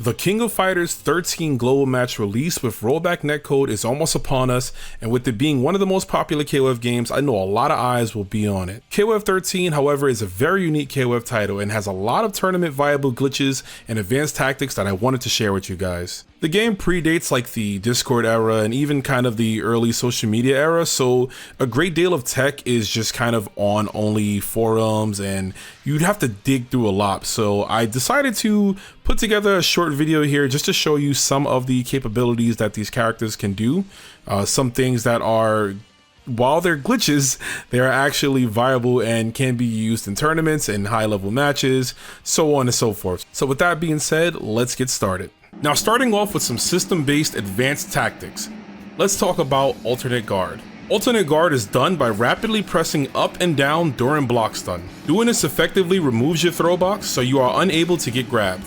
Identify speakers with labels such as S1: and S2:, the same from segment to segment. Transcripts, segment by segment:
S1: The King of Fighters 13 global match release with rollback netcode is almost upon us, and with it being one of the most popular KOF games, I know a lot of eyes will be on it. KOF 13, however, is a very unique KOF title and has a lot of tournament viable glitches and advanced tactics that I wanted to share with you guys. The game predates like the Discord era and even kind of the early social media era, so a great deal of tech is just kind of on only forums and you'd have to dig through a lot. So I decided to put together a short video here just to show you some of the capabilities that these characters can do. Some things that are, while they're glitches, they are actually viable and can be used in tournaments and high level matches, so on and so forth. So with that being said, let's get started. Now, starting off with some system-based advanced tactics, let's talk about alternate guard. Alternate guard is done by rapidly pressing up and down during block stun. Doing this effectively removes your throw box so you are unable to get grabbed.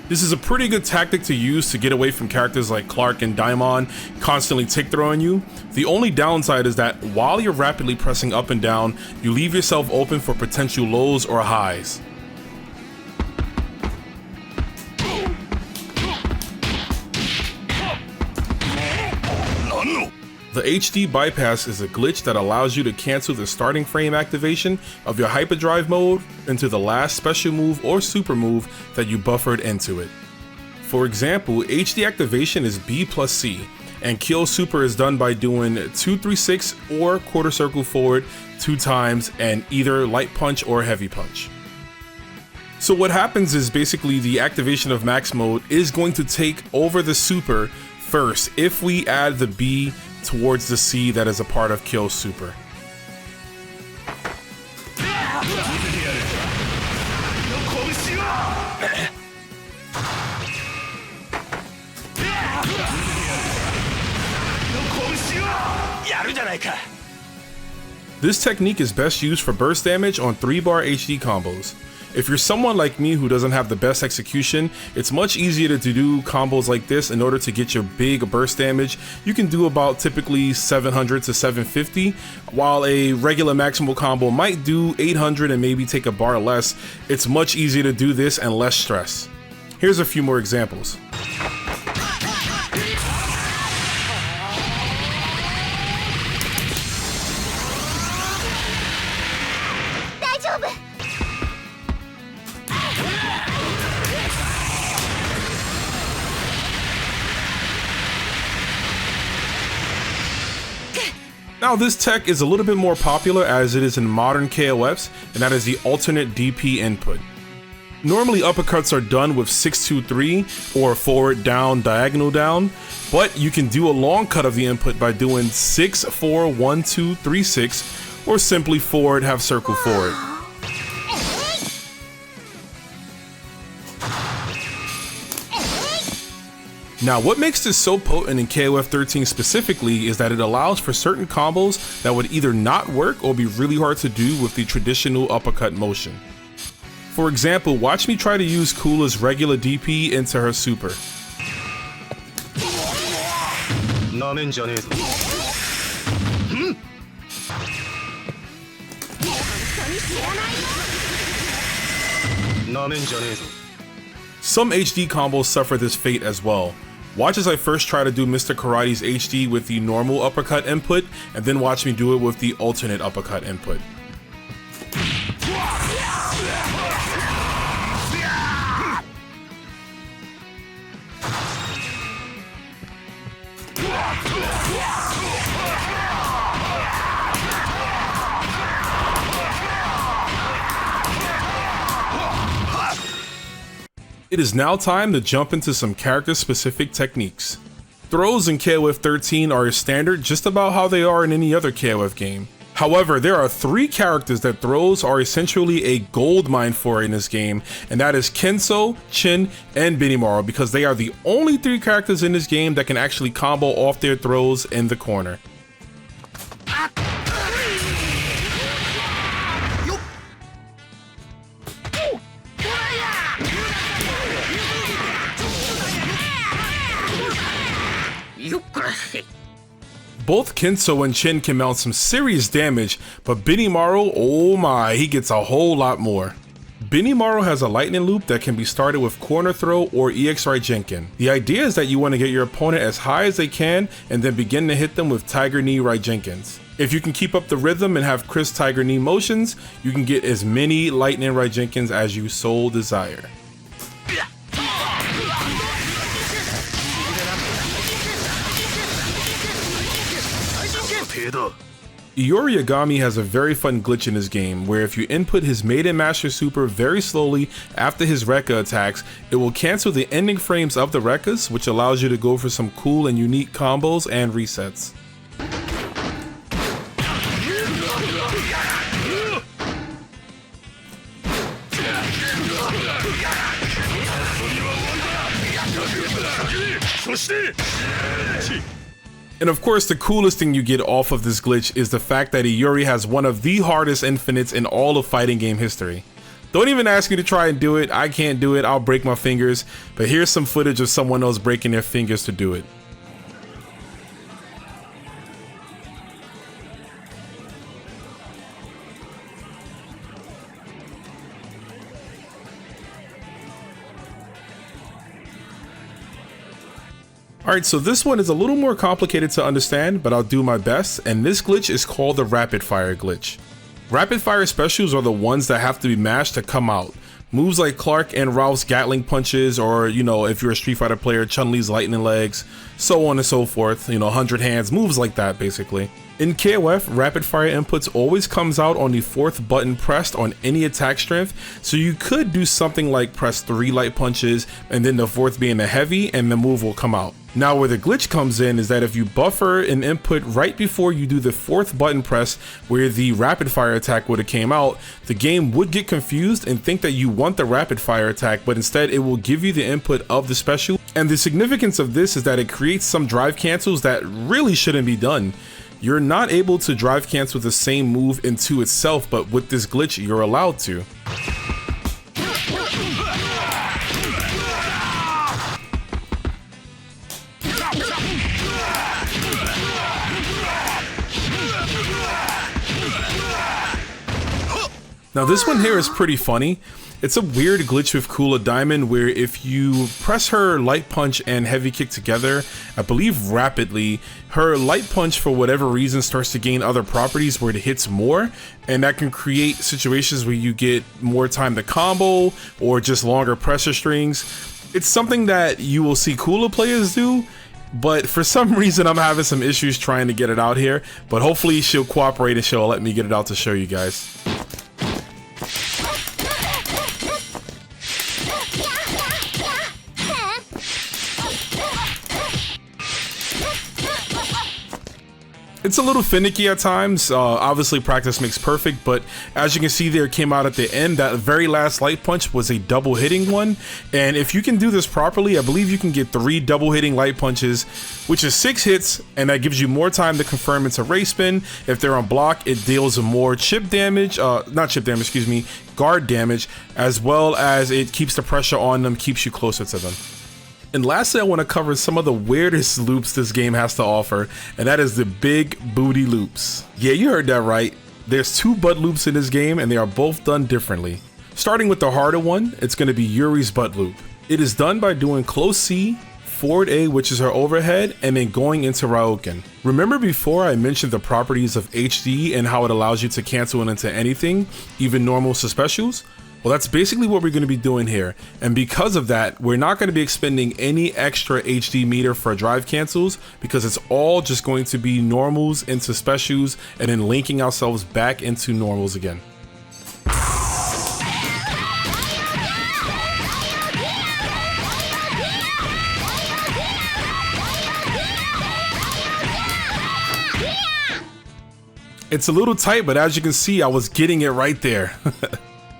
S1: This is a pretty good tactic to use to get away from characters like Clark and Diamond constantly tick throwing you. The only downside is that while you're rapidly pressing up and down, you leave yourself open for potential lows or highs. The HD bypass is a glitch that allows you to cancel the starting frame activation of your Hyperdrive mode into the last special move or super move that you buffered into it. For example, HD activation is B plus C, and kill super is done by doing 236 or quarter circle forward 2 times and either light punch or heavy punch. So what happens is basically the activation of max mode is going to take over the super first if we add the B towards the C that is a part of kill super. This technique is best used for burst damage on 3-bar HD combos. If you're someone like me who doesn't have the best execution, it's much easier to do combos like this in order to get your big burst damage. You can do about typically 700 to 750, while a regular maximal combo might do 800 and maybe take a bar less. It's much easier to do this and less stress. Here's a few more examples. Now this tech is a little bit more popular as it is in modern KOFs, and that is the alternate DP input. Normally uppercuts are done with 623 or forward down diagonal down, but you can do a long cut of the input by doing 6 4 1 2 3 6 or simply forward half circle forward. Now, what makes this so potent in KOF 13 specifically is that it allows for certain combos that would either not work or be really hard to do with the traditional uppercut motion. For example, watch me try to use Kula's regular DP into her super. Some HD combos suffer this fate as well. Watch as I first try to do Mr. Karate's HD with the normal uppercut input, and then watch me do it with the alternate uppercut input. It is now time to jump into some character-specific techniques. Throws in KOF 13 are standard just about how they are in any other KOF game. However, there are 3 characters that throws are essentially a gold mine for in this game, and that is Kenso, Chin, and Benimaru, because they are the only 3 characters in this game that can actually combo off their throws in the corner. Both Kinso and Chin can mount some serious damage, but Benimaru, oh my, he gets a whole lot more. Benimaru has a lightning loop that can be started with corner throw or EX right Jenkin. The idea is that you want to get your opponent as high as they can and then begin to hit them with tiger knee right Jenkins. If you can keep up the rhythm and have crisp tiger knee motions, you can get as many lightning right Jenkins as you so desire. Iori Yagami has a very fun glitch in his game where if you input his Maiden Master Super very slowly after his Rekka attacks, it will cancel the ending frames of the Rekkas, which allows you to go for some cool and unique combos and resets. And of course, the coolest thing you get off of this glitch is the fact that Iori has one of the hardest infinites in all of fighting game history. Don't even ask me to try and do it, I can't do it, I'll break my fingers, but here's some footage of someone else breaking their fingers to do it. Alright, so this one is a little more complicated to understand, but I'll do my best, and this glitch is called the Rapid Fire glitch. Rapid Fire specials are the ones that have to be mashed to come out. Moves like Clark and Ralph's Gatling punches, or if you're a Street Fighter player, Chun-Li's lightning legs, so on and so forth, 100 hands, moves like that basically. In KOF, rapid fire inputs always comes out on the 4th button pressed on any attack strength, so you could do something like press 3 light punches and then the 4th being a heavy and the move will come out. Now where the glitch comes in is that if you buffer an input right before you do the 4th button press where the rapid fire attack would have came out, the game would get confused and think that you want the rapid fire attack, but instead it will give you the input of the special. And the significance of this is that it creates some drive cancels that really shouldn't be done. You're not able to drive cancel the same move into itself, but with this glitch you're allowed to. Now this one here is pretty funny. It's a weird glitch with Kula Diamond where if you press her light punch and heavy kick together, I believe rapidly, her light punch for whatever reason starts to gain other properties where it hits more, and that can create situations where you get more time to combo or just longer pressure strings. It's something that you will see Kula players do, but for some reason I'm having some issues trying to get it out here, but hopefully she'll cooperate and she'll let me get it out to show you guys. It's a little finicky at times, obviously practice makes perfect, but as you can see there, it came out at the end. That very last light punch was a double hitting one, and if you can do this properly, I believe you can get 3 double hitting light punches, which is 6 hits, and that gives you more time to confirm into race spin. If they're on block, it deals more chip damage, guard damage, as well as it keeps the pressure on them, keeps you closer to them. And lastly, I want to cover some of the weirdest loops this game has to offer, and that is the big booty loops. Yeah, you heard that right. There's 2 butt loops in this game, and they are both done differently. Starting with the harder one, it's going to be Yuri's butt loop. It is done by doing close C, forward A, which is her overhead, and then going into Ryoken. Remember before I mentioned the properties of HD and how it allows you to cancel it into anything, even normals to specials? Well, that's basically what we're going to be doing here, and because of that, we're not going to be expending any extra HD meter for drive cancels because it's all just going to be normals into specials and then linking ourselves back into normals again. It's a little tight, but as you can see, I was getting it right there.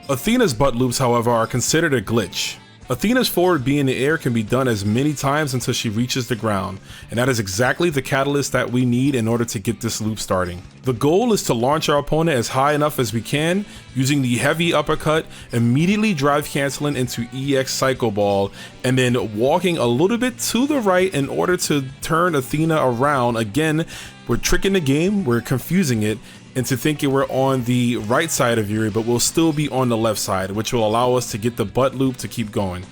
S1: Athena's butt loops, however, are considered a glitch. Athena's forward B in the air can be done as many times until she reaches the ground, and that is exactly the catalyst that we need in order to get this loop starting. The goal is to launch our opponent as high enough as we can, using the heavy uppercut, immediately drive canceling into EX Psycho Ball, and then walking a little bit to the right in order to turn Athena around. Again, we're tricking the game, we're confusing it into thinking we're on the right side of Iori, but we'll still be on the left side, which will allow us to get the butt loop to keep going.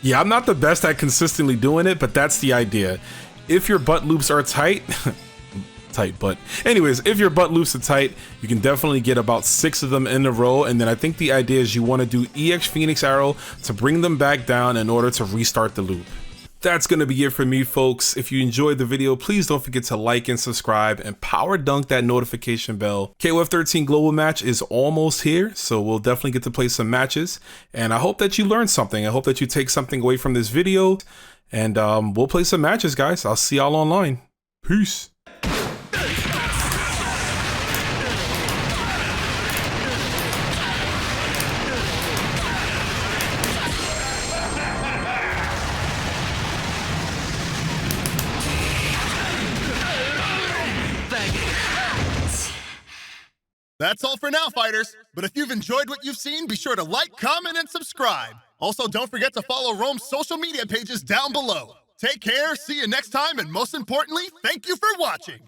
S1: Yeah, I'm not the best at consistently doing it, but that's the idea. If your butt loops are tight, tight butt. Anyways, if your butt loops are tight, you can definitely get about 6 of them in a row, and then I think the idea is you want to do EX Phoenix Arrow to bring them back down in order to restart the loop. That's going to be it for me, folks. If you enjoyed the video, please don't forget to like and subscribe and power dunk that notification bell. KOF13 Global Match is almost here, so we'll definitely get to play some matches, and I hope that you learned something. I hope that you take something away from this video, and we'll play some matches, guys. I'll see y'all online. Peace.
S2: That's all for now, fighters. But if you've enjoyed what you've seen, be sure to like, comment, and subscribe. Also, don't forget to follow Rome's social media pages down below. Take care, see you next time, and most importantly, thank you for watching.